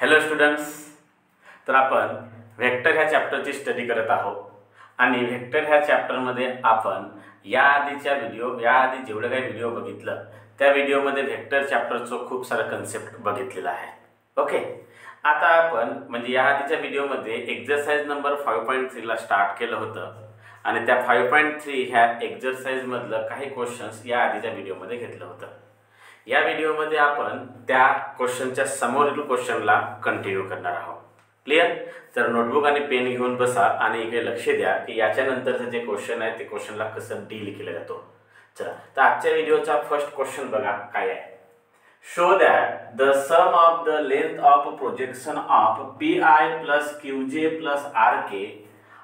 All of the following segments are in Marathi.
हॅलो स्टुडंट्स, तर आपण व्हेक्टर ह्या चॅप्टरची स्टडी करत आहोत आणि व्हेक्टर ह्या चॅप्टरमध्ये आपण या आधी जेवढे काही व्हिडिओ बघितलं त्या व्हिडिओमध्ये व्हेक्टर चॅप्टरचं खूप सारं कन्सेप्ट बघितलेला आहे. ओके, आता आपण म्हणजे या आधीच्या व्हिडिओमध्ये एक्सरसाइज नंबर 5.3 ला स्टार्ट केलं होतं आणि त्या 5.3 ह्या एक्सरसाइज मधलं काही क्वेश्चन्स या आधीच्या व्हिडिओमध्ये घेतलं होतं. या व्हिडिओमध्ये आपण त्या क्वेश्चनच्या समोरील क्वेश्चनला कंटिन्यू करणार आहोत. क्लियर? तर नोटबुक आणि पेन घेऊन बसा आणि इकडे लक्ष द्या की याच्यानंतरचं जे क्वेश्चन आहे ते क्वेश्चनला कसं डील केलं जातो. चला, तर आजच्या व्हिडिओचा फर्स्ट क्वेश्चन बघा काय आहे. Show that the sum of the length of projection of PI plus QJ plus RK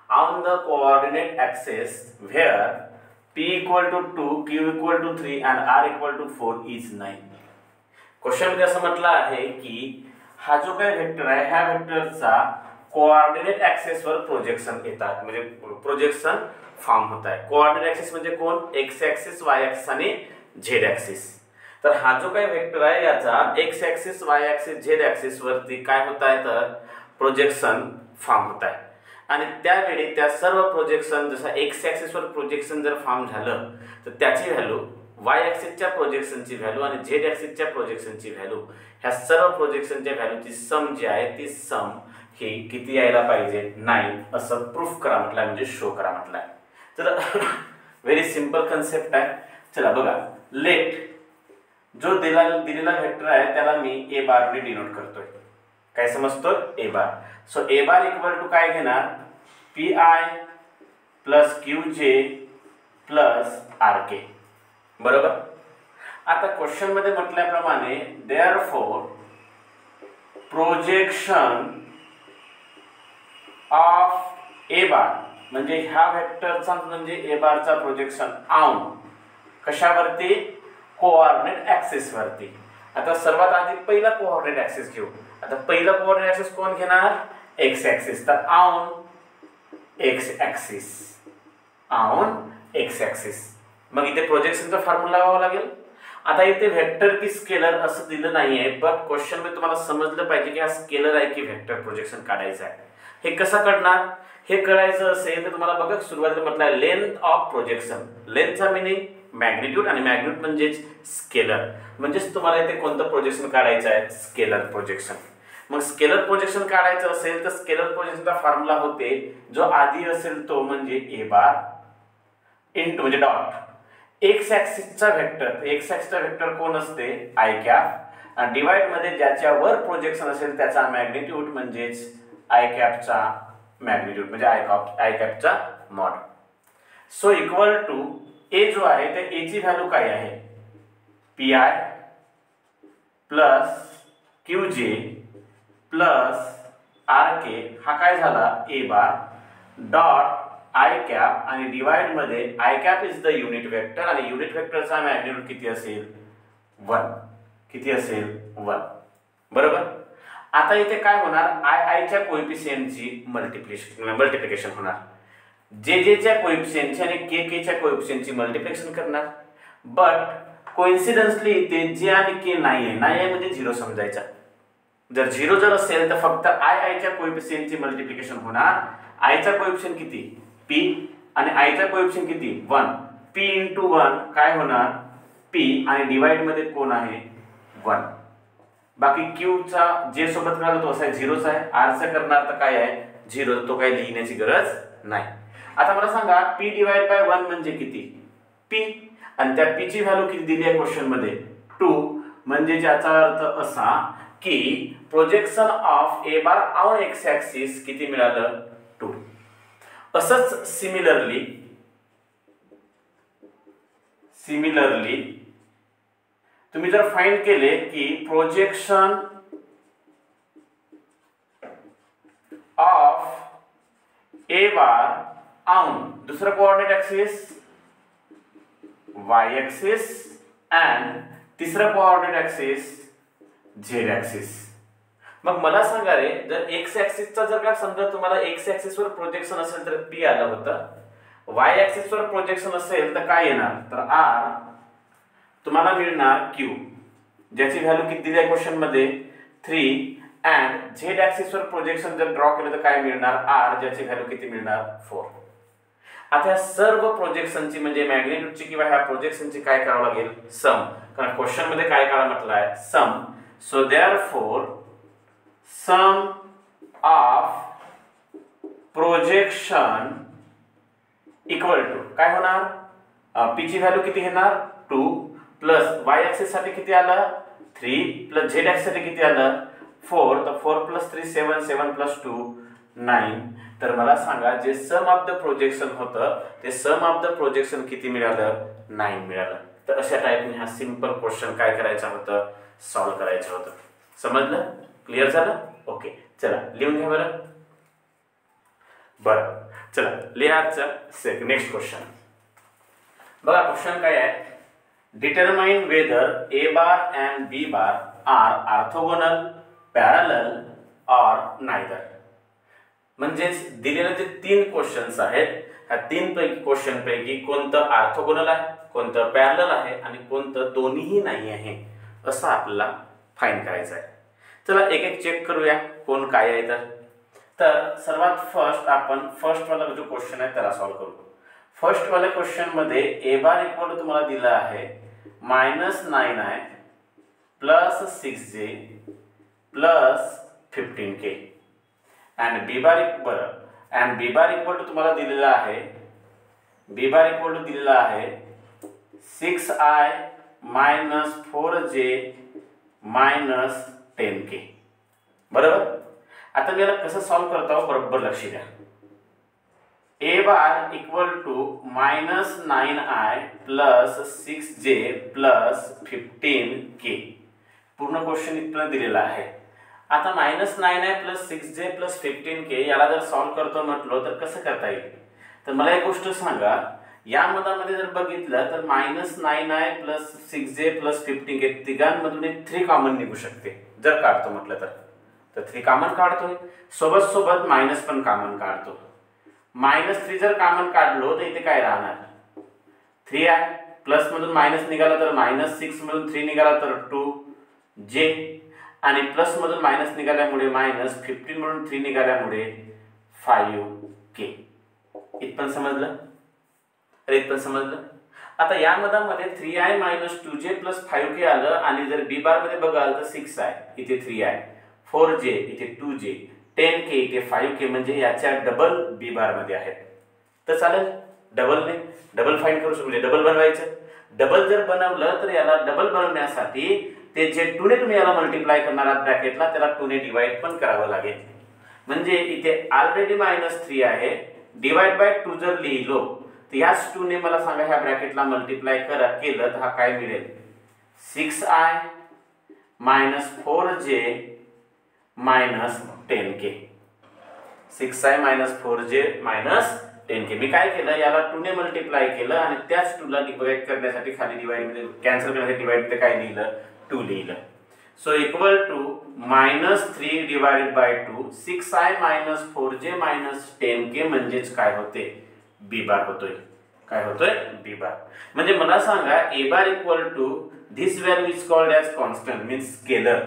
on the coordinate axis where P equal to 2, Q equal to 3 and R equal to 4 is 9. Question मध्ये असं म्हटलं आहे की हा जो काही वेक्टर आहे ह्या वेक्टरचा कोऑर्डिनेट ऍक्सिस वर प्रोजेक्शन येतात, म्हणजे प्रोजेक्शन फॉर्म होत आहे. कोऑर्डिनेट ऍक्सिस म्हणजे कोण? एक्स ऍक्सिस, वाय ऍक्सिस आणि झेड ऍक्सिस. तर हा जो काही वेक्टर आहे याचा x axis, y axis, z axis वरती काय होत आहे तर प्रोजेक्शन फॉर्म होत आहे. आणि त्यावेळी त्या सर्व प्रोजेक्शन जसं एक्स ऍक्सिस वर प्रोजेक्शन जर फॉर्म झालं तर त्याची व्हॅल्यू वाय ऍक्सिसच्या प्रोजेक्शनची व्हॅल्यू आणि झेड ऍक्सिसच्या प्रोजेक्शनची व्हॅल्यू ह्या सर्व प्रोजेक्शनच्या व्हॅल्यूची सम जी आहे ती सम ही किती यायला पाहिजे? 9 असं प्रूफ करा म्हटलं, म्हणजे शो करा म्हटलं. तर व्हेरी सिंपल कन्सेप्ट आहे. चला बघा, लेट जो दिलेला वेक्टर आहे त्याला मी ए बार ने डिनोट करतोय. काय समजतो? A bar. So a bar equal to काय घेणार? PI plus QJ plus RK. बरोबर. आता क्वेश्चन मध्ये म्हटल्याप्रमाणे therefore projection of a bar म्हणजे ह्या वेक्टरचा म्हणजे ए बारचा प्रोजेक्शन ऑन कशावरती? कोऑर्डिनेट ऍक्सिस वरती. आता सर्वात आधी पहिला कोऑर्डिनेट ऍक्सिस घेऊ. आता पहिला कोऑर्डिनेट ऍक्सिस कोण घेणार? X axis. तर on x axis, on x axis. मग इथे प्रोजेक्शनचा फॉर्म्युला लावावा लागेल. आता इथे वेक्टर की स्केलर असं दिलं नाहीये, बट क्वेश्चन मध्ये तुम्हाला समजलं पाहिजे की हा स्केलर आहे की वेक्टर प्रोजेक्शन काढायचं आहे. हे कसं करणार? हे कळायचं असेल तर तुम्हाला बघा सुरुवातीला म्हटलं लेंथ ऑफ प्रोजेक्शन. लेंथचा मिनिंग मॅग्निट्यूड आणि मॅग्निट्यूड म्हणजेच स्केलर. म्हणजेच तुम्हाला इथे कोणतं प्रोजेक्शन काढायचं आहे? Scalar projection. मग स्केलर प्रोजेक्शन काढायचं असेल तर स्केलर प्रोजेक्शनचा फॉर्म्युला होते जो आधी असेल तो म्हणजे ए बार इनटू म्हणजे डॉट एक्स ऍक्सिसचा वेक्टर. एक्स ऍक्सिसचा वेक्टर कोण असते? I cap. आणि डिवाइड मध्ये ज्याच्यावर प्रोजेक्शन असेल त्याचा मॅग्निट्यूड म्हणजेच आय कॅपचा मॅग्निट्यूड म्हणजे आय कॅपचा mod. So equal to a जो आहे त्या ए ची व्हॅल्यू काय आहे? PI plus QJ plus RK हा काय झाला? A bar dot i cap आणि डिवाइड मध्ये i cap is the unit vector आणि युनिट वेक्टरचा मॅग्निट्यूड किती असेल? 1. किती असेल? 1. बरोबर. आता इथे काय होणार? आय च्या कोएफिशिएंटची मल्टिप्लिकेशन होणार. जे च्या कोएफिशिएंटची आणि के च्या कोएफिशिएंटची मल्टिप्लिकेशन करणार. बट कोइन्सिडेंटली इथे जे आणि के नाहीये म्हणजे 0 समजायचा. जर 0 जर असेल तर फक्त आय च्या कोएफिशिएंटची मल्टिप्लिकेशन होणार. आय चा कोएफिशिएंट किती? P आणि आय चा कोएफिशिएंट किती? 1. P × 1 काय होणार? P आणि डिवाइड मध्ये कोण आहे? 1. बाकी Q चा जे सोबत राहिला तो असा 0च आहे. R चा करणार तर काय आहे? 0. तो काय लिहिण्याची गरज नाही. आता मला सांगा P डिवाइड बाय 1 म्हणजे किती? P. आणि त्या P ची व्हॅल्यू किती दिली आहे क्वेश्चन मध्ये? 2. म्हणजे ज्याचा अर्थ असा की projection of a bar on x axis किती मिळालं? 2. असंच सिमिलरली तुम्ही जर फाइंड केले की projection of a bar on दुसरा coordinate axis y axis and तिसरा कोऑर्डिनेट ऍक्सिस झेड ऍक्सिस. मग मला सांगा रे, जर एक्स ऍक्सिसचा जर का समजा तुम्हाला एक्स ऍक्सिस वर प्रोजेक्शन असेल तर P आलं होतं. वाय ऍक्सिस वर प्रोजेक्शन असेल तर काय येणार? तर R. तुम्हाला मिळणार Q ज्याची व्हॅल्यू किती दिली आहे क्वेश्चन मध्ये? 3 अँड झेड ॲक्सिसवर प्रोजेक्शन जर ड्रॉ केलं तर काय मिळणार, आर, ज्याची व्हॅल्यू किती मिळणार 4. आता या सर्व प्रोजेक्शनची म्हणजे मॅग्निट्यूडची किंवा ह्या प्रोजेक्शनची काय करावं लागेल, सम. कारण क्वेश्चन मध्ये काय करायला म्हटलं आहे, sum. So therefore sum of projection equal to काय होणार, पी ची व्हॅल्यू किती घेणार 2 प्लस वाय ऍक्सिस साठी किती आलं 3 प्लस झेड ऍक्सिस साठी किती आलं 4. तर 4 प्लस 3 7, 7 प्लस 2 9. तर मला सांगा जे सम ऑफ द प्रोजेक्शन होतं ते सम ऑफ द प्रोजेक्शन किती मिळालं, 9 मिळालं. तर अशा टाइपने हा सिंपल क्वेश्चन काय करायचा होतं, सॉल्व्ह करायचं होतं. समजलं, क्लिअर झालं. ओके, चला लिहून घ्या बरं. बरं चला लिहायचं नेक्स्ट क्वेश्चन. बघा क्वेश्चन काय आहे, determine whether A bar and B bar are orthogonal, parallel or neither. म्हणजेच दिलेले जे 3 क्वेश्चन्स आहेत ह्या 3 पैकी क्वेश्चन पैकी कोणतं ऑर्थोगोनल आहे, कोणतं पॅरलल आहे आणि कोणतं दोन्हीही नाही आहे असं आपल्याला फाइंड करायचं आहे. चला एक एक चेक करूया कोण काय आहे. तर सर्वात फर्स्ट आपण फर्स्ट वाला जो क्वेश्चन आहे त्याला सॉल्व्ह करू. फर्स्ट वाल्या क्वेश्चन मध्ये ए बार इक्वल तुम्हाला दिलं आहे -9i plus 6j plus 15k and B bar and B bar equal to तुम्हाला दिलेला आहे, बी बार इक्वल टू दिलेला आहे 6i minus 4j minus 10k. बरोबर. आता मी याला कसं सॉल्व्ह करतो बरोबर लक्ष द्या. A bar equal to -9i plus 6j plus 15k. पूर्ण क्वेश्चन इथं दिलेला आहे. आता -9i plus 6j plus 15k याला जर सॉल्व्ह करतो म्हटलो तर कसं करता येईल. तर मला एक गोष्ट सांगा, या मधामध्ये जर बघितलं तर -9i plus 6j plus 15k तिघांमधून एक 3 कॉमन निघू शकते जर काढतो म्हटलं तर 3 कॉमन काढतोय, सोबत सोबत मायनस पण कॉमन काढतो. -3 जर कॉमन काढलो तर इथे काय राहणार 3 आहे, प्लस मधून मायनस निघाला तर -6 मधून 3 निघाला तर 2j आणि प्लस मधून मायनस निघाल्यामुळे -15 मधून 3 निघाल्यामुळे 5k. इथपर्यंत समजलं, इथपर्यंत समजलं. आता या मधामध्ये 3i minus 2j plus 5k आलं आणि जर बी बार मध्ये बघाल तर 6 आहे इथे 3 आहे, 4j इथे 2j, 10k इथे 5k म्हणजे याच्या डबल बी बार मध्ये आहे. तर चालेल डबल फाइंड करू शकतो, डबल बनवायचं. डबल जर बनवलं तर याला डबल बनवण्यासाठी ते जे 2 ने तुम्ही याला मल्टिप्लाय करणार आहात ब्रॅकेटला त्याला 2 ने डिवाइड पण करावं लागेल. म्हणजे इथे ऑलरेडी -3 आहे, डिवाइड बाय 2 जर लिहिलो तर याच 2 ने मला सांगा ह्या ब्रॅकेटला मल्टिप्लाय केलं तर हा काय मिळेल 6i minus 4j minus 10k. 6i minus 4j minus 10k. मी काय केलं याला 2 ने मल्टिप्लाय केलं आणि त्याच 2 ला डिवाइड करण्यासाठी खाली डिवाइड मध्ये कॅन्सल करण्यासाठी डिवाइड मध्ये काय लिहिलं 2 लिहिलं. So equal to -3 divided by 2 6i minus 4j minus 10k म्हणजेच काय होते बी बार होतोय. काय होतोय बी बार. म्हणजे मला सांगा a bar equal to this value is called as constant means scalar.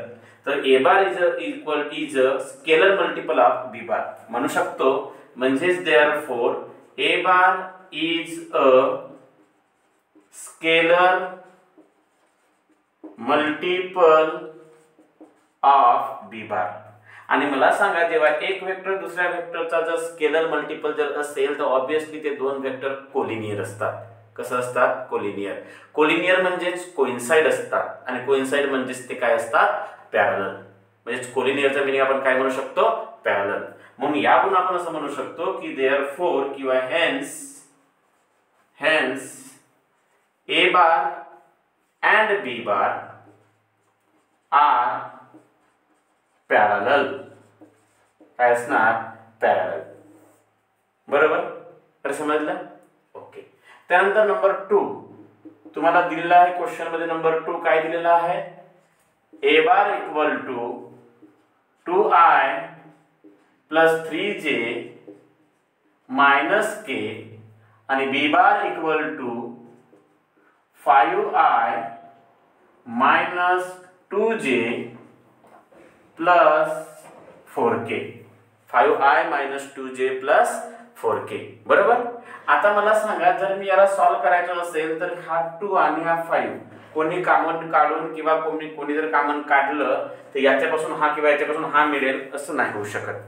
तर a bar is a scalar multiple of b bar म्हणू शकतो. म्हणजेच therefore a bar is a scalar multiple of b bar. आणि मला सांगा जेव्हा एक वेक्टर दुसऱ्या वेक्टरचा जर स्केलर मल्टिपल जर असेल तर ऑब्विसली ते 2 वेक्टर कोलिनियर असतात. कसं असतात कोलिनियर. कोलिनियर म्हणजेच कोइन्साइड असतात आणि कोइन्साइड म्हणजेच ते काय असतात पॅरलल. म्हणजे कोलिनियरचा मीनिंग आपण काय म्हणू शकतो पॅरलल. म्हणून यावरून आपण असं म्हणू शकतो की देअरफॉर किंवा hence A bar and b bar are parallel. काय असणार पॅरलल. बरोबर तर समजलं. ओके. त्यानंतर नंबर 2 तुम्हाला दिलेला आहे क्वेश्चन मध्ये. नंबर 2 काय दिलेला आहे a bar equal to 2i plus 3j minus k आणि b bar equal to 5i minus 2j plus 4k 5i minus 2j plus 4k बरोबर. आता मला सांगा जर मी याला सॉल्व्ह करायचं असेल तर हा 2 आणि हा 5 कोणी कॉमन काढून किंवा कोणी जर कॉमन काढलं तर याच्यापासून हा किंवा याच्यापासून हा मिळेल असं नाही होऊ शकत.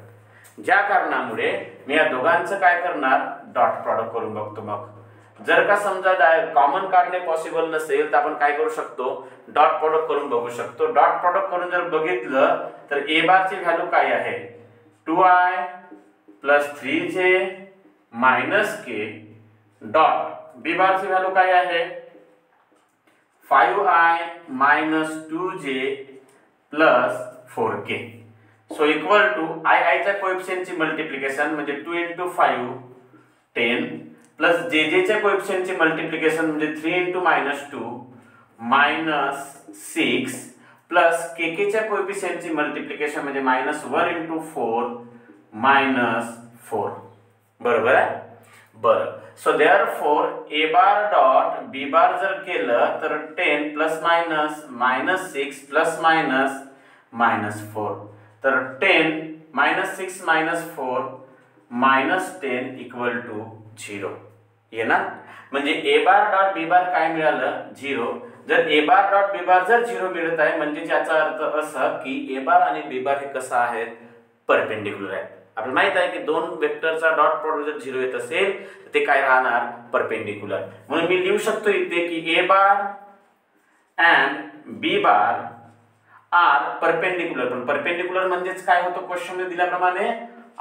ज्या कारणामुळे मी या दोघांचं काय करणार डॉट प्रॉडक्ट करून बघतो. मग जर का समजा कॉमन काढणे पॉसिबल नसेल तर आपण काय करू शकतो डॉट प्रॉडक्ट करून बघू शकतो. डॉट प्रॉडक्ट करून जर बघितलं तर ए बार ची व्हॅल्यू काय आहे 2i plus 3j minus k dot b bar ची व्हॅल्यू काय आहे 5i minus 2j plus 4k. So equal to i च्या कोएफिशिएंटची मल्टिप्लिकेशन म्हणजे 2 into 5 10 प्लस जे च्या कोएफिशिएंटची मल्टिप्लिकेशन म्हणजे 3 into -2 मायनस 6 प्लस के च्या कोएफिशिएंटची मल्टिप्लिकेशन म्हणजे -1 into 4 मायनस 4 बरोबर आहे. बरं so therefore a bar dot b बार जर केलं तर 10 प्लस मायनस -6 प्लस मायनस -4 तर 10 -6 -4 -10 इक्वल टू 0 ये ना. म्हणजे ए बार डॉट बी बार काय मिळालं 0. जर ए बार डॉट बी बार जर 0 मिळत आहे म्हणजे याचा अर्थ असा की ए बार आणि बी बार हे कसं आहेत परपेंडिक्युलर आहेत. आपल्याला माहित आहे की दोन वेक्टरचा डॉट प्रॉडक्ट जर 0 येत असेल तर ते काय राहणार परपेंडिक्युलर. म्हणून मी लिहू शकतो इथे की a bar and B bar are perpendicular. पण परपेंडिक्युलर म्हणजेच काय होतं क्वेश्चन मध्ये दिल्याप्रमाणे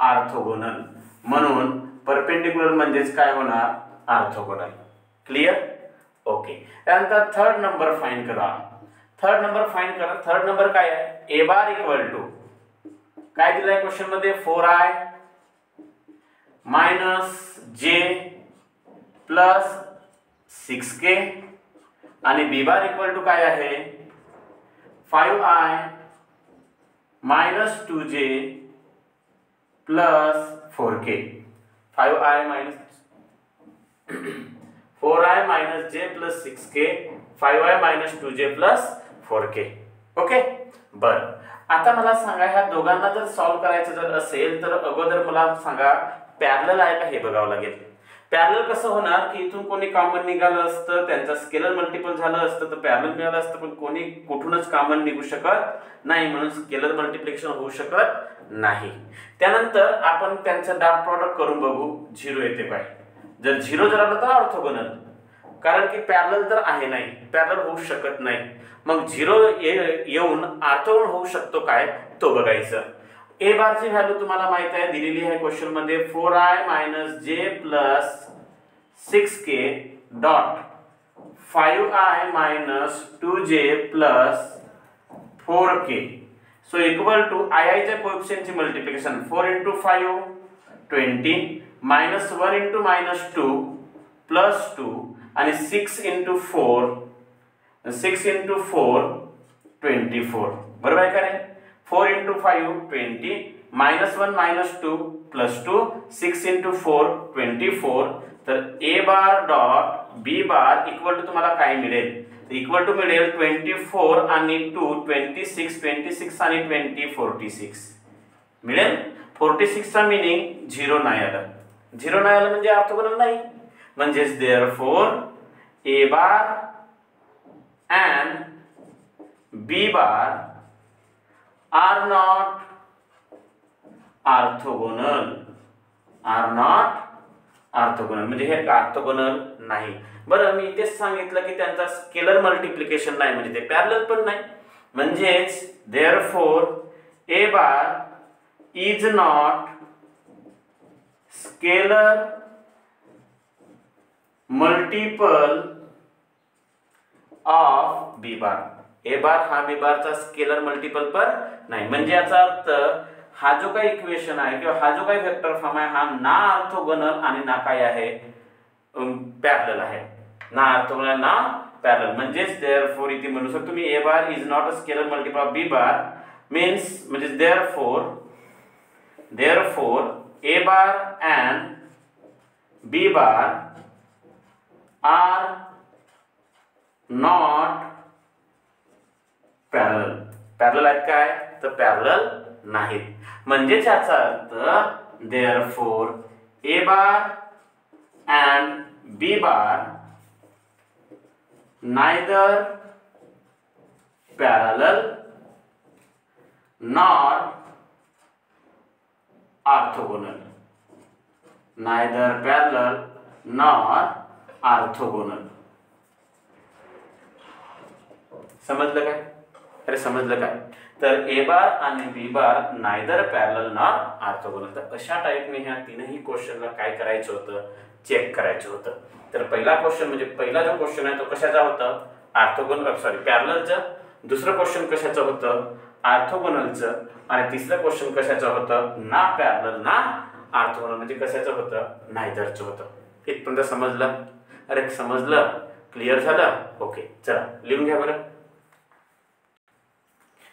ऑर्थोगोनल. म्हणून परपेंडिक्युलर म्हणजेच काय होणार ऑर्थोगोनल. Clear okay. त्यानंतर थर्ड नंबर फाइंड करा. थर्ड नंबर काय आहे ए बार इक्वल टू काय दिलंय क्वेश्चन मध्ये 4i minus j plus 6k आणि बी बार इक्वल टू काय आहे 5i minus 2j plus 4k 5i minus 4i minus j plus 6k 5i minus 2j plus 4k. Okay बर. आता मला सांगा ह्या दोघांना जर सॉल्व्ह करायचं जर असेल तर अगोदर मला सांगा पॅरलल आहे का हे बघावं लागेल. पॅरलल कसं होणार की इथून कोणी कॉमन निघालं असतं त्यांचा स्केलर मल्टिपल झालं असतं तर पॅरलल मिळालं असतं. पण कोणी कुठूनच कॉमन निघू शकत नाही म्हणून स्केलर मल्टिप्लिकेशन होऊ शकत नाही. त्यानंतर आपण त्यांचं डॉट प्रॉडक्ट करून बघू 0 येते काय. जर 0 जर आलं तर ऑर्थोगोनल कारण की पॅरलल तर आहे नाही पॅरलल होऊ शकत नाही. मग 0 येऊन ऑर्थोगोनल होऊ शकतो काय तो बघायचं. ए बार ची व्हॅल्यू तुम्हाला माहित आहे दिलेली आहे क्वेश्चन मध्ये 4i minus j plus 6k dot 5i minus 2j plus 4k. So equal to i च्या कोएफिशिएंटची multiplication 4 into 5 20 minus 1 into -2 plus 2 आणि 6 into 4 24 बरोबर आहे का नाही. 4 into 5 20 -1 -2 प्लस 2 6 into 4 24. तर a bar dot b bar equal to तुम्हाला काय मिळेल इक्वल टू मिळेल 24 आणि 2 26 आणि 20 46 मिळेल. 46 चा मीनिंग 0 नाही आलं. 0 नाही आलं म्हणजे ऑर्थोगोनल नाही. म्हणजेच therefore a bar and B bar are not orthogonal. म्हणजे हे ऑर्थोगोनल नाही. बरं मी इथेच सांगितलं की त्यांचा स्केलर मल्टिप्लिकेशन नाही म्हणजे ते पॅरलल पण नाही. म्हणजेच therefore a bar is not scalar multiple of b bar. A bar हा बी बारचा स्केलर मल्टिपल पर नाही. म्हणजे याचा अर्थ हा जो काही इक्वेशन आहे किंवा हा जो काही वेक्टर फॉर्म आहे हा ना ऑर्थोगोनल आणि ना काय आहे पॅरलल आहे. ना ऑर्थोगोनल ना पॅरलल. म्हणजेच देअरफॉर इथे म्हणू शकतो तुम्ही a bar is not a scalar multiple of b bar means म्हणजे therefore a bar and B bar are not parallel. Parallel आहेत काय तर पॅरलल नाहीत. म्हणजेच याचा अर्थ therefore a bar and B bar neither parallel nor orthogonal. Neither parallel nor orthogonal. समजलं काय? अरे समजलं काय? तर ए बार आणि b bar neither parallel nor orthogonal. तर अशा टाईपने ह्या तीनही क्वेश्चनला काय करायचं होतं? चेक करायचं होतं. तर पहिला क्वेश्चन म्हणजे पहिला जो क्वेश्चन आहे तो कशाचा होता? ऑर्थोगोनल पॅरललचा. दुसरं क्वेश्चन कशाचं होतं? ऑर्थोगोनलचं. आणि तिसरं क्वेश्चन कशाचं होतं? ना पॅरलल ना ऑर्थोगोनल, म्हणजे कशाचं होतं? नायदरचं होतं. इथपर्यंत समजलं? अरे समजलं? क्लिअर झालं? ओके, चला लिहून घ्या बरं.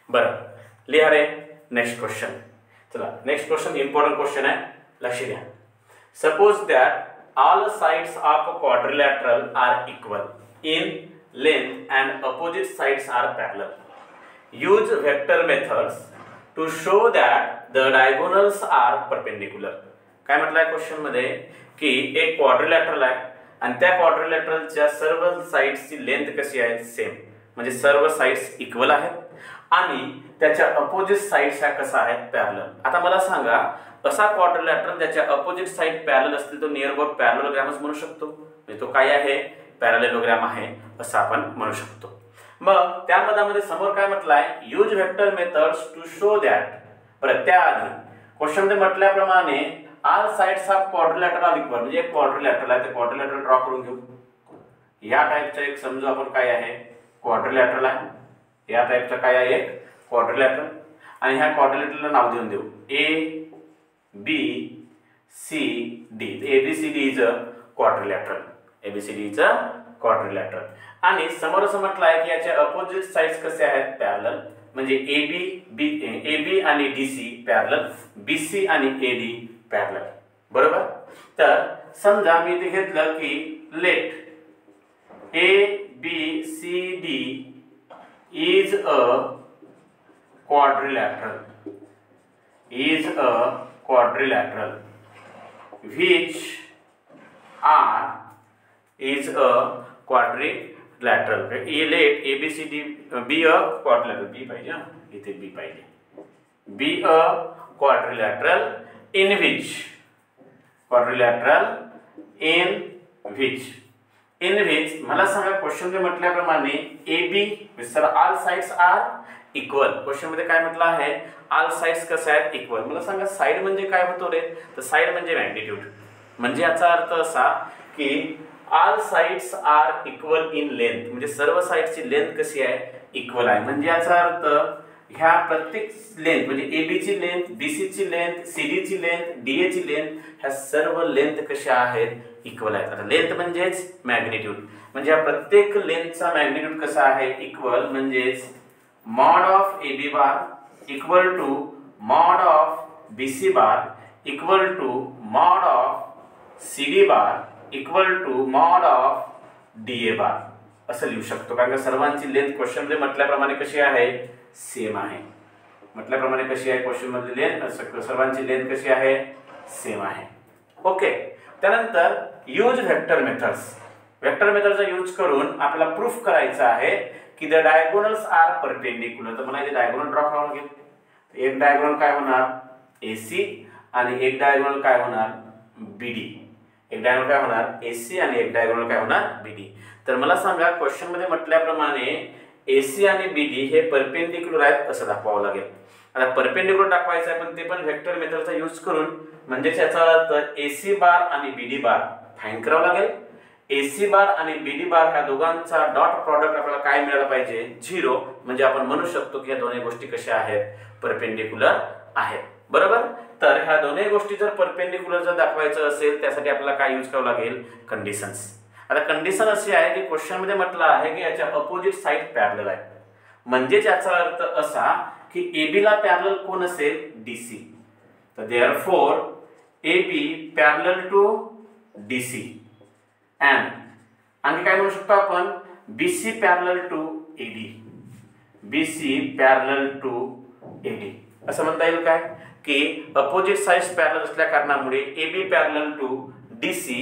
बरं लिहा रे. Next question. चला नेक्स्ट क्वेश्चन इम्पॉर्टंट क्वेश्चन आहे, लक्ष द्या. Suppose that all sides of a quadrilateral are equal in length and opposite sides are parallel. Use vector methods to show that the diagonals are perpendicular. काय म्हटलंय क्वेश्चन मध्ये की एक क्वाड्रिलॅटरल आहे आणि त्या क्वाड्रिलॅटरलच्या सर्व साइड्सची लेंथ कशी आहे? सेम, म्हणजे सर्व साइड्स इक्वल आहेत आणि त्याच्या अपोजिट साइड्स ह्या कसा आहेत? पॅरलल. आता मला सांगा, असा क्वाड्रिलॅटरल ज्याच्या अपोजिट साइड पॅरलल असतील तो नियर अबाउट पॅरललोग्रामच म्हणू शकतो. म्हणजे तो काय आहे? पॅरललोग्राम आहे असं आपण म्हणू शकतो. मग त्यामध्ये समोर काय म्हटलंय? Use vector methods to show that. बरं त्याआधी क्वेश्चन मध्ये म्हटल्याप्रमाणे all sides of quadrilateral are equal, म्हणजे एक क्वाड्रिलॅटरल आहे ते क्वाड्रिलॅटरल ड्रॉ करून घेऊ. या टाइपचा एक समजू आपण काय आहे? क्वाड्रिलॅटरल आहे. या टाइपचा काय आहे? एक क्वाड्रिलॅटरल. आणि ह्या क्वाड्रिलॅटरलला नाव देऊन देऊ A B C D. ABCD is a quadrilateral. ABCD is a quadrilateral. आणि समोर असं म्हटलं आहे की याच्या अपोजिट साइड्स कसे आहेत? पॅरलल. म्हणजे AB आणि DC पॅरलल, BC आणि AD पॅरलल. बरोबर. तर समजा मी इथे घेतलं की late ABCD is a quadrilateral which are is a quadrilateral. let ABCD be a quadrilateral. B पाहिजे, इथे B पाहिजे. be a quadrilateral in which मला सांगा क्वेश्चन मध्ये म्हटल्याप्रमाणे AB sir all sides are equal. Question मध्ये काय म्हटलं आहे? ऑल साइड्स कसे आहेत? इक्वल. मला सांगा साइड म्हणजे काय होतो रे? तर साइड म्हणजे मॅग्निट्यूड. म्हणजे याचा अर्थ असा की all sides are equal in length, म्हणजे सर्व साइड्सची लेंथ कशी आहे? इक्वल आहे. म्हणजे याचा अर्थ ह्या प्रत्येक लेंथ म्हणजे AB ची लेंथ, BC ची लेंथ, CD ची लेंथ, DA ची लेंथ, ह्या सर्व लेंथ कशा आहेत? इक्वल आहेत. आता लेंथ म्हणजेच मॅग्निट्यूड, म्हणजे या प्रत्येक लेंथचा मॅग्निट्यूड कसा आहे? इक्वल. म्हणजेच mod of AB bar equal to mod of BC bar equal to mod of CD bar equal to mod of DA bar असं लिहू शकतो. कारण का सर्वांची लेंथ क्वेश्चन मध्ये म्हटल्याप्रमाणे कशी आहे? सेम आहे. म्हटल्याप्रमाणे कशी आहे? क्वेश्चन मधली लेंथ सर्वांची लेंथ कशी आहे? सेम आहे. ओके. त्यानंतर यूज व्हेक्टर मेथड्स. व्हेक्टर मेथडचा यूज करून आपल्याला प्रूफ करायचं आहे की द डायगोनल्स आर परपेंडिक्युलर. तर मला इथे डायगोनल ड्रॉ करावं लागेल. एक डायगोनल काय होणार? AC आणि एक डायगोनल काय होणार? BD. एक डायगोनल काय होणार? AC आणि एक डायगोनल काय होणार? BD. तर मला सांगा क्वेश्चन मध्ये म्हटल्याप्रमाणे AC आणि BD हे परपेंडिक्युलर आहेत असं दाखवावं लागेल. आता परपेंडिक्युलर दाखवायचं आहे पण ते पण व्हेक्टर मेथडचा यूज करून, म्हणजे याचा अर्थ AC बार आणि BD बार फाइंड करावं लागेल. AC बार आणि BD बार ह्या दोघांचा डॉट प्रॉडक्ट आपल्याला काय मिळालं पाहिजे? 0. म्हणजे आपण म्हणू शकतो की या दोन्ही गोष्टी कशा आहेत? परपेंडिक्युलर आहेत. बरोबर. तर ह्या दोन्ही गोष्टी जर परपेंडिक्युलर जर दाखवायचं असेल त्यासाठी आपल्याला काय यूज करावं लागेल? कंडिशन्स. आता कंडिशन अशी आहे की क्वेश्चन मध्ये म्हटलं आहे की याच्या अपोजिट साइड पॅरलल आहे. म्हणजे याचा अर्थ असा की AB ला पॅरलल कोण असेल? DC. तर therefore AB parallel to DC and आणि काय म्हणू शकतो आपण? BC parallel to AD. BC parallel to AD असं म्हणता येईल काय की अपोजिट साइड्स पॅरलल असल्या कारणामुळे AB parallel to DC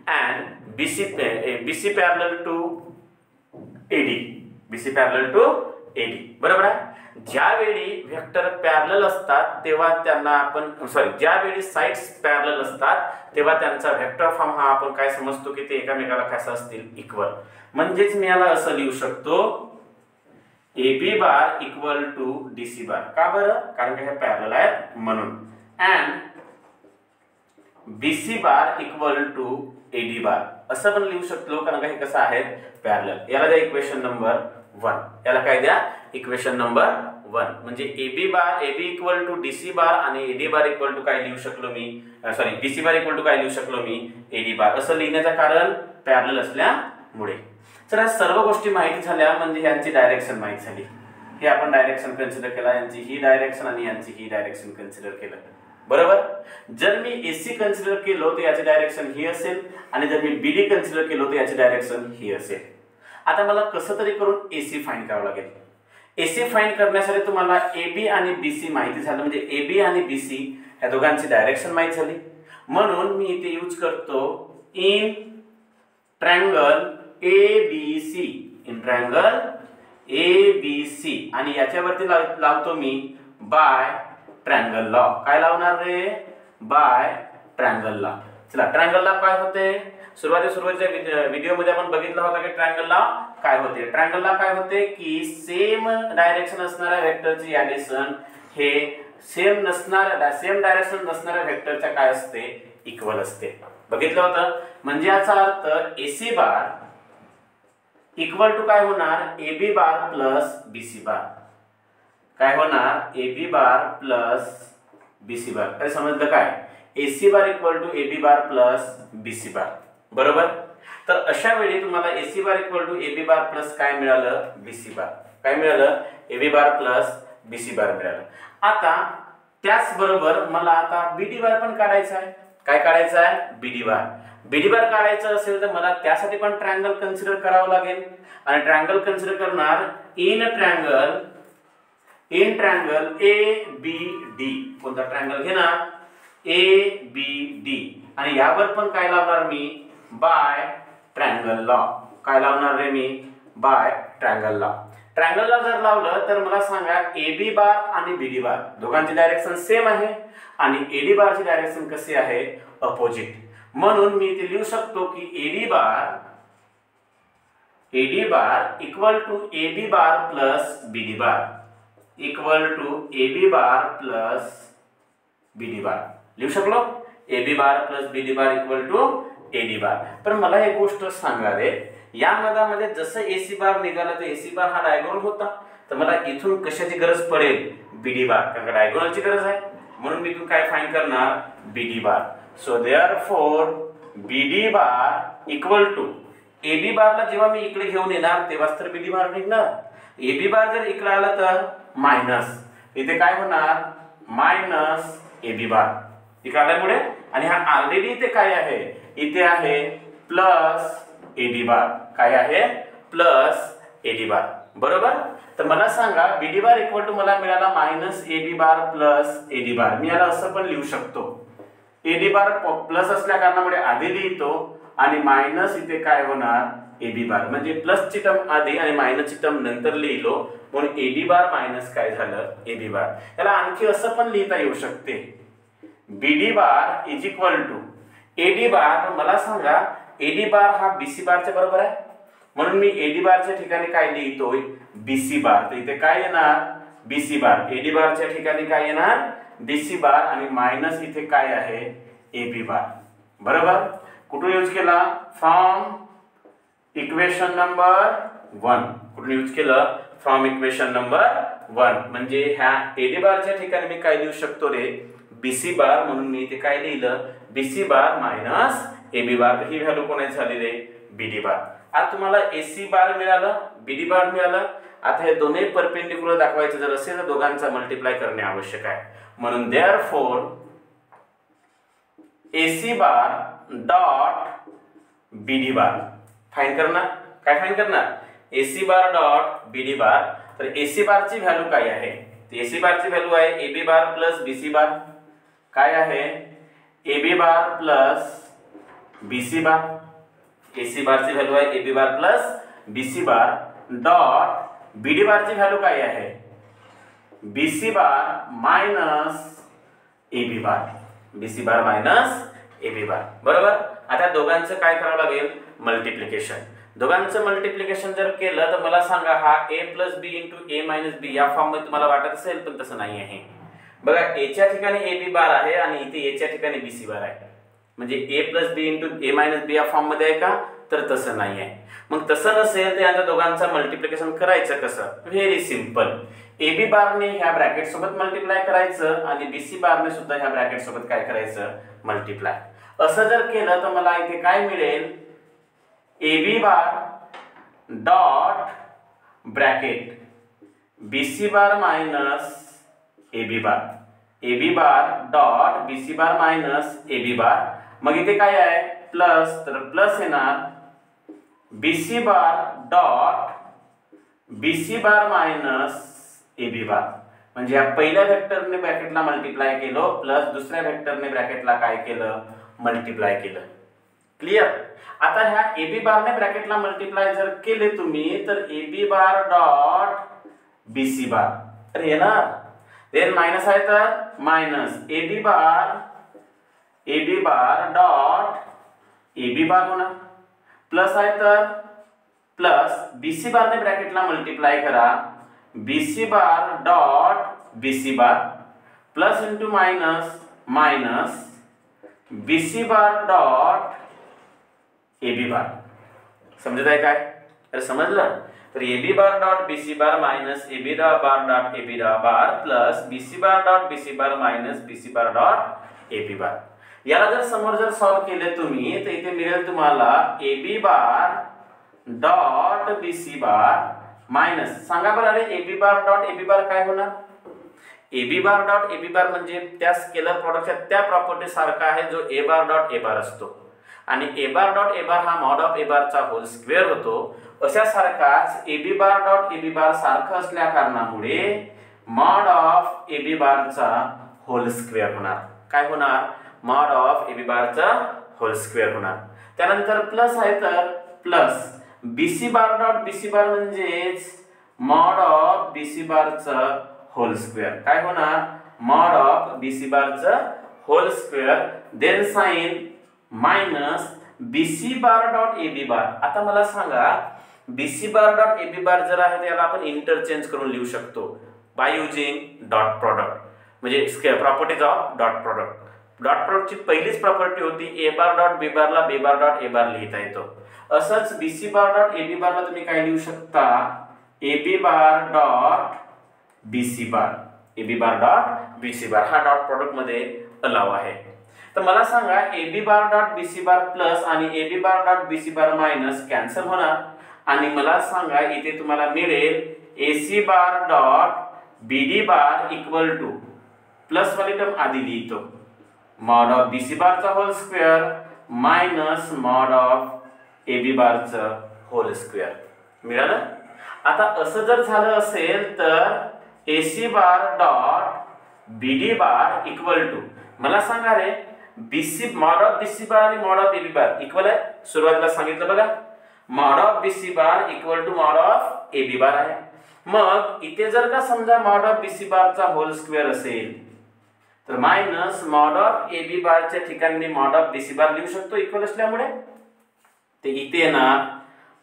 and BC parallel to AD, BC parallel to AD बरोबर आहे. ज्यावेळी वेक्टर पॅरलल असतात तेव्हा त्यांना आपण ज्यावेळी साइड्स पॅरलल असतात तेव्हा त्यांचा वेक्टर फॉर्म हा आपण काय समजतो की ते एकामेकाला कसा असतील इक्वल. म्हणजेच मी याला असं लिहू शकतो AB bar equal to DC bar. का बरं? कारण की हे पॅरलल आहेत म्हणून. And BC bar equal to AD bar असं पण लिहू शकतो कारण का हे कसं आहे पॅरलल. याला द्या इक्वेशन नंबर 1. याला काय द्या इक्वेशन नंबर 1. म्हणजे AB इक्वल टू DC बार आणि AD बार इक्वल टू काय लिहू शकलो मी BC बार इक्वल टू काय लिहू शकलो मी AD बार असं लिहिण्याचं कारण पॅरलल असल्यामुळे. तर सर्व गोष्टी माहिती झाल्या म्हणजे यांची डायरेक्शन माहिती झाली. हे आपण डायरेक्शन कन्सिडर केला, यांची ही डायरेक्शन आणि यांची ही डायरेक्शन कन्सिडर केलं बरोबर. जर मी AC कन्सिडर केलो तर याची डायरेक्शन ही असेल आणि जर मी BD कन्सिडर केलो तर याची डायरेक्शन ही असेल. आता मला कसं तरी करून AC फाइंड करावं लागेल. AC फाइंड करण्यासाठी तुम्हाला AB आणि BC माहिती झालं म्हणजे AB आणि BC या दोघांची डायरेक्शन माहिती झाली. म्हणून मी इथे यूज करतो in triangle ABC, in triangle ABC आणि याच्यावरती लावतो मी बाय ट्रायंगल लॉ. काय लावणार रे? By triangle law. चला ट्रायंगल लॉ काय होते? सुरुवातीच्या व्हिडिओ मध्ये आपण बघितलं होतं की ट्रायंगल लॉ काय होते. ट्रायंगल लॉ काय होते की सेम डायरेक्शन असणाऱ्या वेक्टरची ऍडिशन हे सेम डायरेक्शन नसणाऱ्या वेक्टरच्या काय असते इक्वल असते. बघितलं होतं. म्हणजे याचा अर्थ AC बार इक्वल टू काय होणार AB bar plus BC bar. काय होणार AB bar plus BC bar. काय समजलं काय? AC bar equal to AB bar plus BC bar बरोबर. तर अशा वेळी तुम्हाला AC bar equal to AB bar plus काय मिळालं BC बार. काय मिळालं AB bar plus BC bar मिळालं. आता त्याच बरोबर मला आता BD बार पण काढायचा आहे. काय काढायचं आहे? BD बार. BD बार काढायचं असेल तर मला त्यासाठी पण ट्रायंगल कन्सिडर करावं लागेल आणि ट्रायंगल कन्सिडर करणार इन ट्रायंगल ABD. कोणता ट्रायंगल घेणार? ABD आणि यावर पण काय लावणार मी बाय ट्रायंगल लॉ. काय लावणार रे मी? By triangle law. Triangle law जर लावलं तर मला सांगा AB बार आणि BD बार दोघांची डायरेक्शन सेम आहे आणि AD बारची डायरेक्शन कशी आहे अपोजिट. म्हणून मी इथे लिहू शकतो की AD bar equal to AB bar plus BD bar equal to AB bar plus BD bar. लिहू शकलो AB bar plus BD bar equal to AD bar. पण मला एक गोष्ट सांगा रे, या मध्ये जसं AC बार निघाला तर AC बार हा डायगोनल होता तर मला इथून कशाची गरज पडेल BD बार कारण डायगोनलची गरज आहे. म्हणून मी इथून काय फाइंड करणार BD bar. So therefore BD bar equal to AB बारला जेव्हा मी इकडे घेऊन येणार तेव्हाच तर BD बार निघणार. AB बार जर इकडे आला तर मायनस इथे काय होणार मायनस AB बार इकडे आल्यामुळे आणि हा ऑलरेडी इथे काय आहे इथे आहे प्लस AD बार. काय आहे प्लस AD बार बरोबर. तर मला सांगा BD बार इक्वल टू मला मिळाला minus AB bar plus AD बार. मी याला असं पण लिहू शकतो AD बार प्लस असल्या कारणामुळे आधी लिहितो आणि मायनस इथे काय होणार AB बार म्हणजे प्लस ची टर्म आधी आणि मायनस ची टर्म नंतर लिहिलो म्हणून AD बार मायनस काय झालं AB बार. याला आणखी असं पण लिहिता येऊ शकते BD bar is equal to AD bar. मला सांगा AD बार हा BC बारच्या बरोबर आहे म्हणून मी AD बारच्या ठिकाणी काय लिहितोय BC बार. तर इथे काय येणार BC बार. AD बारच्या ठिकाणी काय येणार BC बार आणि मायनस इथे काय आहे AB बार बरोबर. कुठून यूज केला फ्रॉम इक्वेशन नंबर 1. कुठून यूज केलं फ्रॉम इक्वेशन नंबर 1. म्हणजे ह्या AD बारच्या ठिकाणी मी काय लिहू शकतो रे BC बार. म्हणून मी इथे काय लिहिलं BC बार मायनस AB बार. ही व्हॅल्यू कोणाची झाली रे BD बार. आता तुम्हाला AC बार मिळालं BD बार मिळालं. आता हे दोन्ही परपेंडिक्युलर दाखवायचे जर असेल तर दोघांचा मल्टिप्लाय करणे आवश्यक आहे. म्हणून therefore AC bar dot BD बार फाइंड करणार. काय फाइंड करणार AC बार डॉट BD बार. तर AC बारची व्हॅल्यू काय आहे AC बारची व्हॅल्यू आहे AB bar plus BC bar. काय आहे AB bar plus BC bar. AC बारची व्हॅल्यू आहे AB bar plus BC bar dot BD बारची व्हॅल्यू काय आहे BC bar minus AB bar. BC bar minus AB bar. बरोबर. आता दोघांचं काय करावं लागेल मल्टिप्लिकेशन. दोघांचं मल्टिप्लिकेशन जर केलं तर मला सांगा हा A plus B into A minus B या फॉर्म मध्ये तुम्हाला वाटत असेल पण तसं नाही आहे. बघा A च्या ठिकाणी AB बार आहे आणि इथे A च्या ठिकाणी BC बार आहे. म्हणजे A plus B into A minus B या फॉर्म मध्ये आहे का तर तसं नाही आहे. मग तसं नसेल तर यांच्या दोघांचं मल्टिप्लिकेशन करायचं कसं. Very simple. AB बारने ह्या ब्रॅकेट सोबत मल्टिप्लाय करायचं आणि BC बारने सुद्धा ह्या ब्रॅकेट सोबत काय करायचं मल्टिप्लाय. असं जर केलं तर मला इथे काय मिळेल AB bar dot bracket BC bar minus AB बार. AB bar dot BC bar minus AB बार. मग इथे काय आहे प्लस तर प्लस येणार BC bar dot BC bar minus AB बार. म्हणजे या पहिल्या वेक्टरने ब्रॅकेटला मल्टिप्लाय केलं प्लस दुसऱ्या वेक्टरने ब्रॅकेटला काय केलं मल्टिप्लाय केलं. क्लियर. आता ह्या AB बारने ब्रॅकेटला मल्टिप्लाय जर केले तुम्ही तर AB bar dot BC bar तर येणार. देन मायनस आहे तर minus AB bar dot AB bar होणार. प्लस आहे तर प्लस BC बारने ब्रॅकेटला मल्टिप्लाय करा BC bar dot BC bar plus into minus minus BC bar dot AB bar. समजत आहे काय. तर समजलं तर AB bar dot BC bar minus AB bar dot AB bar plus BC bar dot BC bar minus BC bar dot AB बार. याला जर समोर जर सॉल्व केले तुम्ही तर इथे मिळेल तुम्हाला AB bar dot BC bar minus सांगा बरं अरे AB बार डॉट AB बार काय होणार. AB बार डॉट AB बार म्हणजे त्या स्केलर प्रॉडक्टच्या त्या प्रॉपर्टी सारखा आहे जो A बार डॉट A बार असतो आणि A बार डॉट A बार हा मॉड ऑफ A बारचा होल स्क्वेअर होतो. अशा सारखाच AB बार डॉट AB बार सारखं असल्या कारणामुळे मॉड ऑफ AB बारचा होल स्क्वेअर होणार. काय होणार मॉड ऑफ AB बारचा होल स्क्वेअर होणार. त्यानंतर प्लस आहे तर plus BC bar dot BC बार म्हणजेच मॉड ऑफ BC बारचा होल स्क्वेअर. काय होणार मॉड ऑफ BC बारचा whole square. Then sign minus BC bar dot AB bar. आता मला सांगा BC bar dot AB bar जर आहे त्याला आपण इंटरचेंज करून लिहू शकतो बाय युजिंग डॉट प्रॉडक्ट. म्हणजे properties of dot product. Dot प्रॉडक्टची पहिलीच प्रॉपर्टी होती A बार डॉट B बारला B bar dot A bar लिहिता येतो. असंच BC बार डॉट AB बारला तुम्ही काय लिहू शकता AB बार डॉट BC बार. AB बार डॉट BC बार हा डॉट प्रॉडक्ट मध्ये अलाव आहे. तर मला सांगा AB bar dot BC bar plus आणि AB bar dot BC bar minus cancel होणार आणि मला सांगा इथे तुम्हाला मिळेल AC bar dot BD bar equal to plus वाली टर्म आधी लिहितो मॉड ऑफ BC बारचा whole square minus mod of AB बारचा होल स्क्वेअर. मिळालं. आता असं जर झालं असेल तर AC bar dot BD bar equal to मला सांगा रे BC मॉड ऑफ BC बार आणि mod of AB bar equal आहे. सुरुवातीला सांगितलं बघा mod of BC bar equal to mod of AB bar आहे. मग इथे जर का समजा मॉड ऑफ BC बारचा होल स्क्वेअर असेल तर मायनस मॉड ऑफ AB बारच्या ठिकाणी मॉड ऑफ BC बार लिहू शकतो इक्वल असल्यामुळे. ते इथे येणार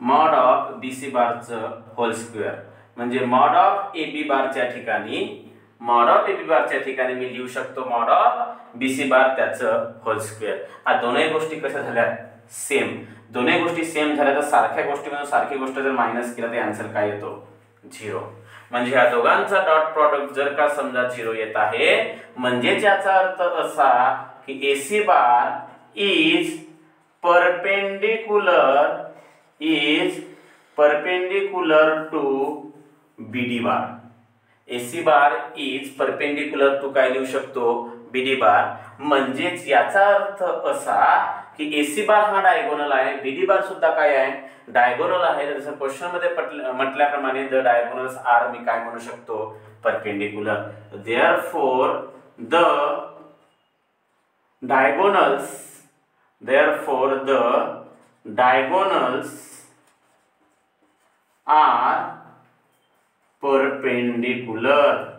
मॉड ऑफ BC बारचं होल स्क्वेअर म्हणजे मॉड ऑफ AB बारच्या ठिकाणी मॉड ऑफ AB बारच्या ठिकाणी मी लिहू शकतो मॉड ऑफ BC बार त्याचं होल स्क्वेअर. हा दोनही गोष्टी कशा झाल्या सेम. दोन्ही गोष्टी सेम झाल्या तर सारख्या गोष्टीमधून सारखी गोष्ट जर मायनस केला तर आन्सर काय येतो 0. म्हणजे ह्या दोघांचा डॉट प्रॉडक्ट जर का समजा 0 येत आहे म्हणजे याचा अर्थ असा की AC bar is perpendicular to BD bar. AC bar is perpendicular to काय लिहू शकतो BD बार. म्हणजेच याचा अर्थ असा की AC बार हा डायगोनल आहे BD बार सुद्धा काय आहे डायगोनल आहे. जसं क्वेश्चन मध्ये म्हटल्याप्रमाणे द डायगोनल्स आर मी काय म्हणू शकतो perpendicular. Therefore the diagonals are perpendicular.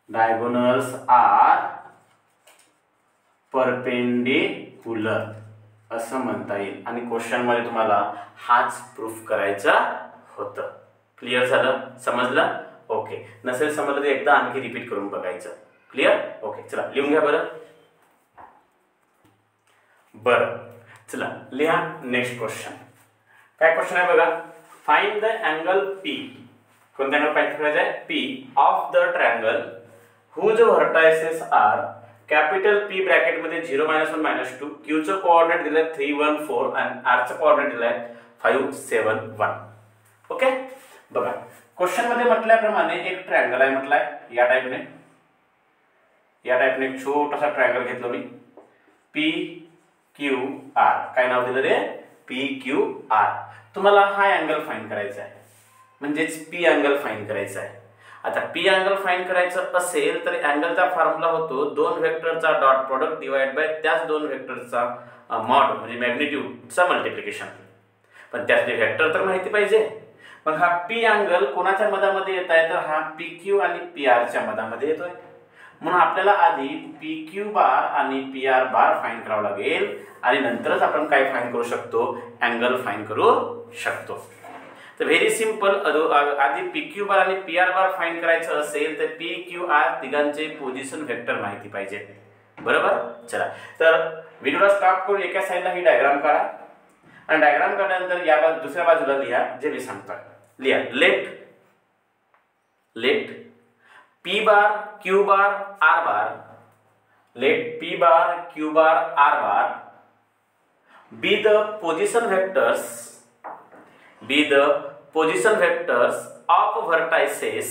Diagonals are perpendicular असं म्हणता येईल आणि क्वेश्चन मध्ये तुम्हाला हाच प्रूफ करायचा होतं. क्लिअर झालं? समजलं? ओके. नसेल समजलं तर एकदा आणखी रिपीट करून बघायचं. क्लिअर? ओके. चला लिहून घ्या बरं. चला लिहा नेक्स्ट क्वेश्चन. काय क्वेश्चन आहे बघा. Find the angle P. कोणता अँगल फाइंड करायचा आहे? P of the triangle whose vertices are capital P bracket मध्ये 0 -1 -2, Q चं कोऑर्डिनेट दिलाय 3 1 4 आणि R चं कोऑर्डिनेट दिलाय 5 7 1. ओके. बघा क्वेश्चन मध्ये म्हटल्याप्रमाणे एक ट्रायंगल आहे म्हटलाय या टाइपने एक छोटासा ट्रायंगल घेतलो मी P Q R. काय नाव दिलं रे? P Q R. तुम्हाला हा अँगल फाइंड करायचा आहे म्हणजेच P अँगल फाइंड करायचा आहे. आता P अँगल फाइंड करायचं असेल तर अँगलचा फॉर्म्युला होतो दोन वेक्टरचा डॉट प्रोडक्ट डिवाइड बाय त्याच दोन वेक्टरचा मॉड म्हणजे मॅग्निट्यूडचा मल्टिप्लिकेशन. पण त्यातले वेक्टर तर माहिती पाहिजे. मग हा P अँगल कोणाच्या मधामध्ये येत आहे तर हा PQ आणि PR च्या मधामध्ये येतोय. म्हणून आपल्याला आधी PQ बार आणि PR बार फाइंड करावं लागेल आणि नंतरच आपण काय फाइंड करू शकतो? अँगल फाइंड करू शकतो. तर व्हेरी सिंपल. आधी PQ बार आणि PR बार फाइंड करायचं असेल तर PQR तिघांचे पोझिशन वेक्टर माहिती पाहिजे. बरोबर. चला तर व्हिडिओला स्टॉप करून एका साइडला ही डायग्राम काढा आणि डायग्राम काढल्यानंतर या दुसऱ्या बाजूला लिहा जे मी सांगतो. लिहा let P bar Q bar R bar. Let P bar Q bar R bar be the position vectors of vertices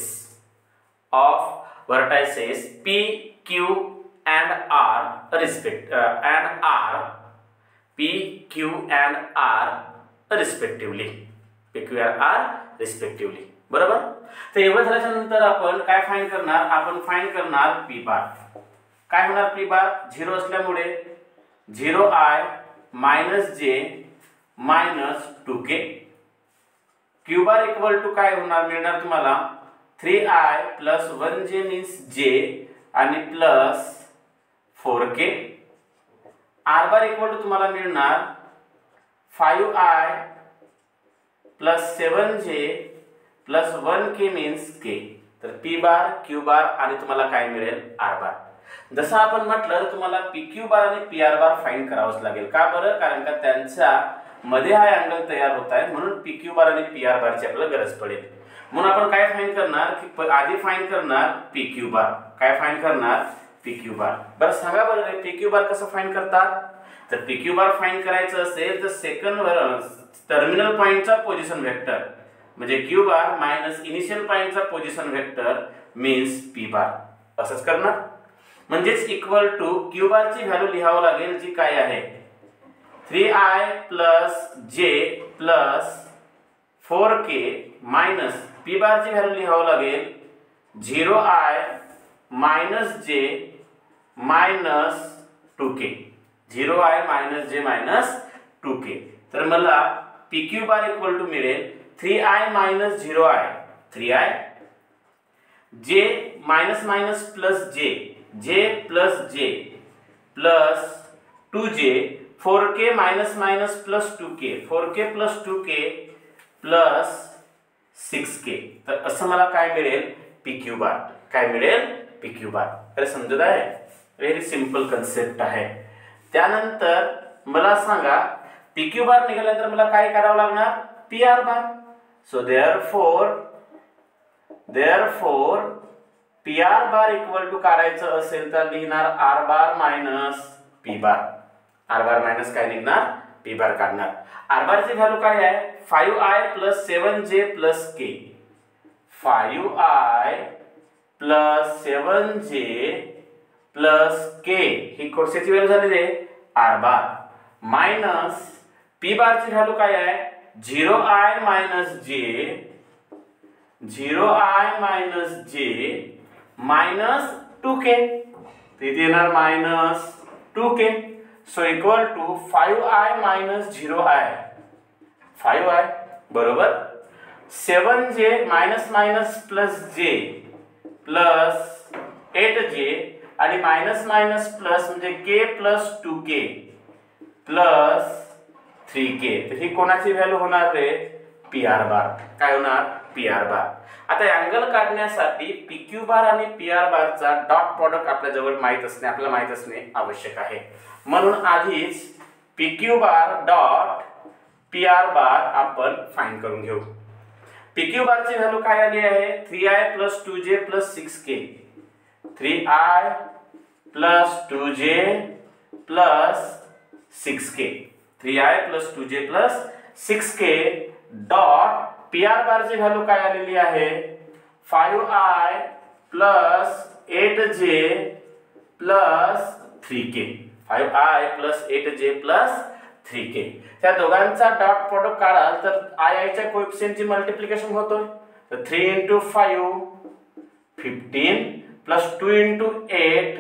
P, Q and R P, Q and R respectively. बरोबर. तर एवढं झाल्याच्या नंतर आपण काय फाइंड करणार? आपण फाइंड करणार P बार. काय होणार P बार? 0 असल्यामुळे 0I -j -2k. Q bar equal to काय होणार? मिळणार तुम्हाला 3I + 1j मीन्स j आणि plus 4k. R bar equal to तुम्हाला मिळणार 5I + 7j + 1k means k. तर P बार Q बार आणि तुम्हाला काय मिळेल? R बार. जसं आपण म्हटलं तुम्हाला PQ बार आणि PR बार फाइंड करावंच लागेल. का बरं? कारण का त्यांच्या मध्ये हा अँगल तयार होत आहे म्हणून PQ बार आणि PR बारची आपल्याला गरज पडेल. म्हणून आपण काय फाइंड करणार की आधी फाइंड करणार PQ बार. काय फाइंड करणार? PQ बार. बरं सांगा बरं PQ बार कसं फाइंड करतात? तर PQ बार फाइंड करायचं असेल तर सेकंड टर्मिनल पॉइंटचा पोझिशन वेक्टर म्हणजे Q बार मायनस इनिशियल पॉइंटचा position vector means P bar. असंच करणार. म्हणजेच इक्वल टू Q बारची व्हॅल्यू लिहावं लागेल जी काय आहे 3I + j + 4k minus P बारची व्हॅल्यू लिहावं लागेल 0I - j -2k. 0I - j -2k. तर मला PQ बार इक्वल टू मिळेल 3I - 0I 3I j - j plus 2j 4k - plus 2k 4k + 2k plus 6k. तर असं मला काय मिळेल? PQ बार. काय मिळेल? PQ बार. तर समजत आहे? व्हेरी सिंपल कन्सेप्ट आहे. त्यानंतर मला सांगा PQ बार निघाल्यानंतर मला काय करावं लागणार? PR bar. So therefore PR bar equal to काढायचं असेल तर लिहिणार R bar minus P bar. R bar minus काय निघणार? P बार काढणार. R बारची व्हॅल्यू काय आहे? 5I + 7j + k. 5I + 7j + k ही कोर्सेची व्हॅल्यू झाली रे R बार मायनस P बारची व्हॅल्यू काय आहे? 0I - j 0i मायनस जे मायनस 2k, तिथे येणार minus 2k. So equal to 5i minus 0i, 5i बरोबर. 7j मायनस मायनस प्लस जे प्लस 8j आणि मायनस मायनस प्लस म्हणजे k plus 2k plus 3k. तर ही कोणाची व्हॅल्यू होणार रे? P R bar. काय होणार? P R bar. आता अँगल काढण्यासाठी पी क्यू बार आणि पी आर बारचा डॉट प्रॉडक्ट आपल्या जवळ आपल्याला माहित असणे आवश्यक आहे. म्हणून आधीच P Q bar dot P R bar आपण फाइंड करून घेऊ. पी क्यू बारची व्हॅल्यू काय आली आहे? 3i plus 2j plus 6k. 3i plus 2j plus 6k. 3i plus 2j plus 6k dot P R बारची व्हॅल्यू काय आलेली आहे? 5i plus 8j plus 3k. 5i plus 8j plus 3k. त्या दोघांचा डॉट प्रॉडक्ट काढाल तर i च्या कोएफिशिएंटची मल्टिप्लिकेशन होतो. तर 3 × 5 15 प्लस 2 × 8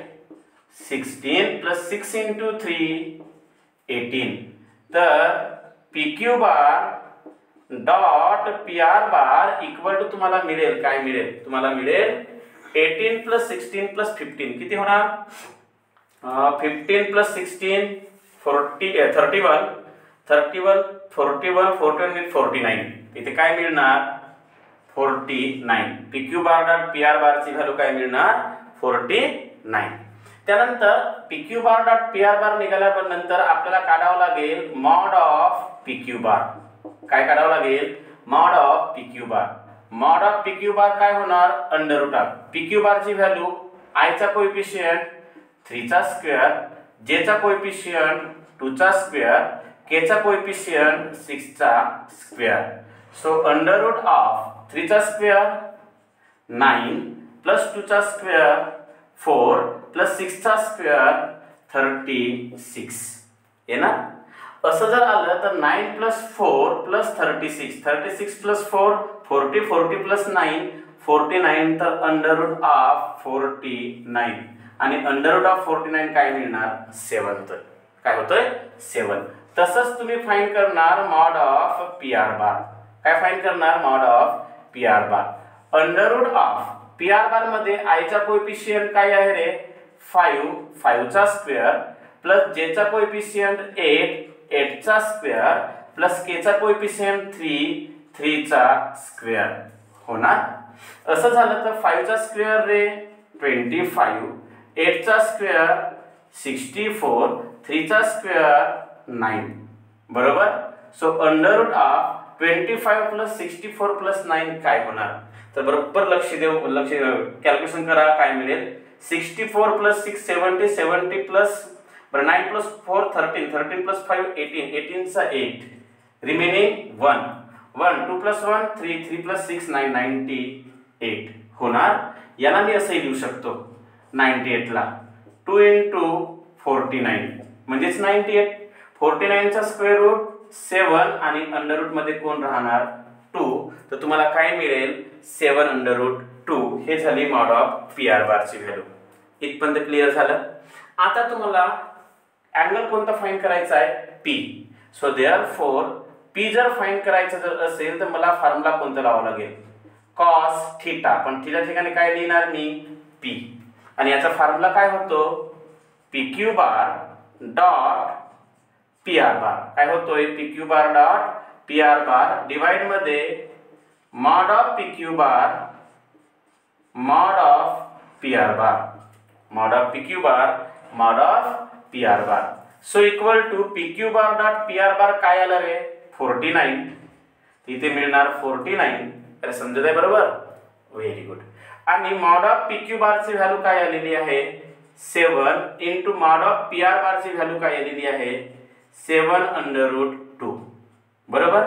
16 प्लस 6 × 3 18. तर P Q bar dot P R bar equal to तुम्हाला मिळेल काय मिळेल? तुम्हाला मिळेल 18 प्लस 16 प्लस 15. किती होणार? 15 प्लस 16 31 31 41 41 49. इथे काय मिळणार? 49. P Q bar dot P R बारची व्हॅल्यू काय मिळणार? 49. त्यानंतर P Q bar dot P R bar निघाल्यानंतर आपल्याला काढावं लागेल mod of P Q bar. काय काढावं लागेल? Mod of P Q bar. Mod of P Q bar काय होणार? Under root of P Q बारची व्हॅल्यू i चा कोएफिशिएंट 3 चा स्क्वेअर, j चा कोएफिशिएंट 2 चा स्क्वेअर, k चा कोएफिशिएंट 6 चा square. So under root of 3 चा स्क्वेअर 9 प्लस 2 चा स्क्वेअर 4 प्लस 6 चा स्क्वेअर 36 आहे ना. असं जर आलं तर 9 प्लस 4 प्लस 36 36 प्लस 4 40 40 प्लस 9 49. तर अंडर रूट ऑफ 49 आणि अंडर रूट ऑफ 49 काय मिळणार? 7. काय होतोय? 7. तसंच तुम्ही फाइंड करणार mod of P R bar. काय फाइंड करणार? Mod of P R bar. Under root of P R bar मध्ये i चा कोएफिशिएंट काय आहे रे? 5 चा स्क्वेअर प्लस j चा कोएफिशिएंट 8 चा स्क्वेअर प्लस k चा कोएफिशिएंट 3 चा स्क्वेअर होणार. असं झालं तर 5 चा स्क्वेअर रे 25, 8 चा स्क्वेअर 64, 3 चा स्क्वेअर 9 बरोबर. So under root of 25 plus 64 plus 9 काय होणार? तर बरोबर लक्ष कॅल्क्युलेशन करा. काय मिळेल? 64 प्लस 6 70 70 प्लस 9 प्लस 4 13 13 प्लस 5 18 18 चा 8 रिमेनिंग 1 1 2 प्लस 1 3 3 प्लस 6 9 98 होणार. याला मी असंही लिहू शकतो 98 ला 2 × 49 म्हणजेच 98. 49 चा स्क्वेअर रूट 7 आणि अंडर रूट मध्ये कोण राहणार? 2. तर तुम्हाला काय मिळेल? 7 अंडर रूट 2. हे झाली मॉड ऑफ पी आर बारची व्हॅल्यू. इथपर्यंत क्लिअर झालं. आता तुम्हाला अँगल कोणता फाइंड करायचा आहे? पी. सो देअरफॉर पी जर फाइंड करायचं जर असेल तर मला फॉर्म्युला कोणता लावावा लागेल? Cos theta. पण थीटा ठिकाणी काय लिहिणार मी? पी. आणि याचा फॉर्म्युला काय होतो? P Q bar dot P R bar. काय होतोय? P Q bar dot P R bar divide मध्ये mod of P Q bar mod of P R bar. Mod of P Q bar mod of P R bar. So equal to P Q bar dot P R bar काय आलं रे? 49. इथे मिळणार 49. अरे समजत आहे बरोबर? Very good. आणि mod of P Q bar ची व्हॅल्यू काय आलेली आहे? 7 into mod of P R bar ची व्हॅल्यू काय आलेली आहे? 7 अंडर रूट 2 बरोबर.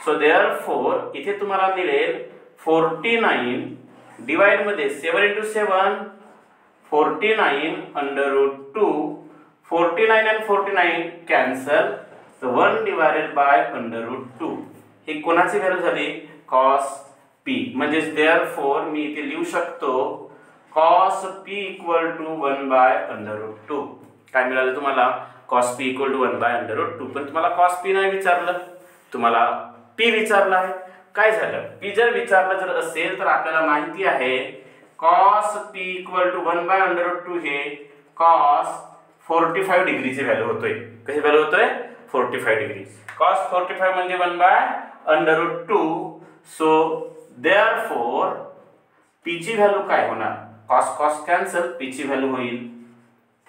सो देअरफॉर इथे तुम्हाला मिळेल 49 डिवाइड मध्ये 7 into 7 49 under root 2. 49 and 49 cancel. So 1 divided by under root 2. ही कोणाची व्हॅल्यू झाली? cos पी, म्हणजेच देअरफॉर मी इथे लिहू शकतो cos p इक्वल टू 1/√2. काय मिळालं तुम्हाला? cos p equal to 1/√2. पण तुम्हाला cos p नाही विचारलं, तुम्हाला p विचारलं आहे. काय झालं? p जर विचारलं जर असेल तर आपल्याला माहिती आहे cos p इक्वल टू 1/√2 हे cos 45 डिग्रीची व्हॅल्यू होतोय. कशी व्हॅल्यू होतोय? 45 डिग्री. cos 45 म्हणजे 1/√2. सो देअरफॉर p ची व्हॅल्यू काय होणार? cos cos कॅन्सल, p ची व्हॅल्यू होईल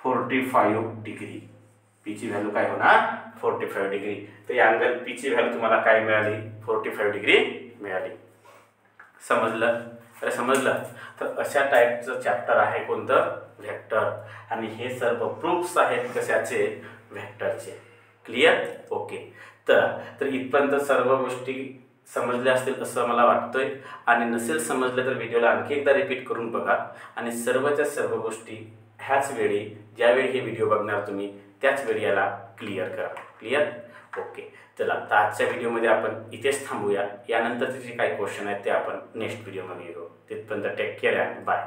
45 डिग्री. p ची व्हॅल्यू काय होणार? 45 डिग्री. तर या अँगल p ची व्हॅल्यू तुम्हाला काय मिळाली? 45 डिग्री मिळाली. समजलं? तर समजलं. तर अशा टाईपचं चॅप्टर आहे कोणतं? व्हेक्टर. आणि हे सर्व प्रूफ्स आहेत कशाचे? व्हेक्टरचे. क्लिअर? ओके. तर इथपर्यंत सर्व गोष्टी समजल्या असतील असं मला वाटतंय. आणि नसेल समजलं तर व्हिडिओला आणखी एकदा रिपीट करून बघा आणि सर्वच्या सर्व गोष्टी ह्याच वेळी, ज्यावेळी हे व्हिडिओ बघणार तुम्ही त्याच वेळी याला क्लिअर करा. क्लिअर? ओके. चला, तर आजच्या व्हिडिओमध्ये आपण इथेच थांबूया. यानंतरचे जे काही क्वेश्चन आहेत ते आपण नेक्स्ट व्हिडिओमध्ये घेऊ. तिथपर्यंत टेक केअर अँड बाय.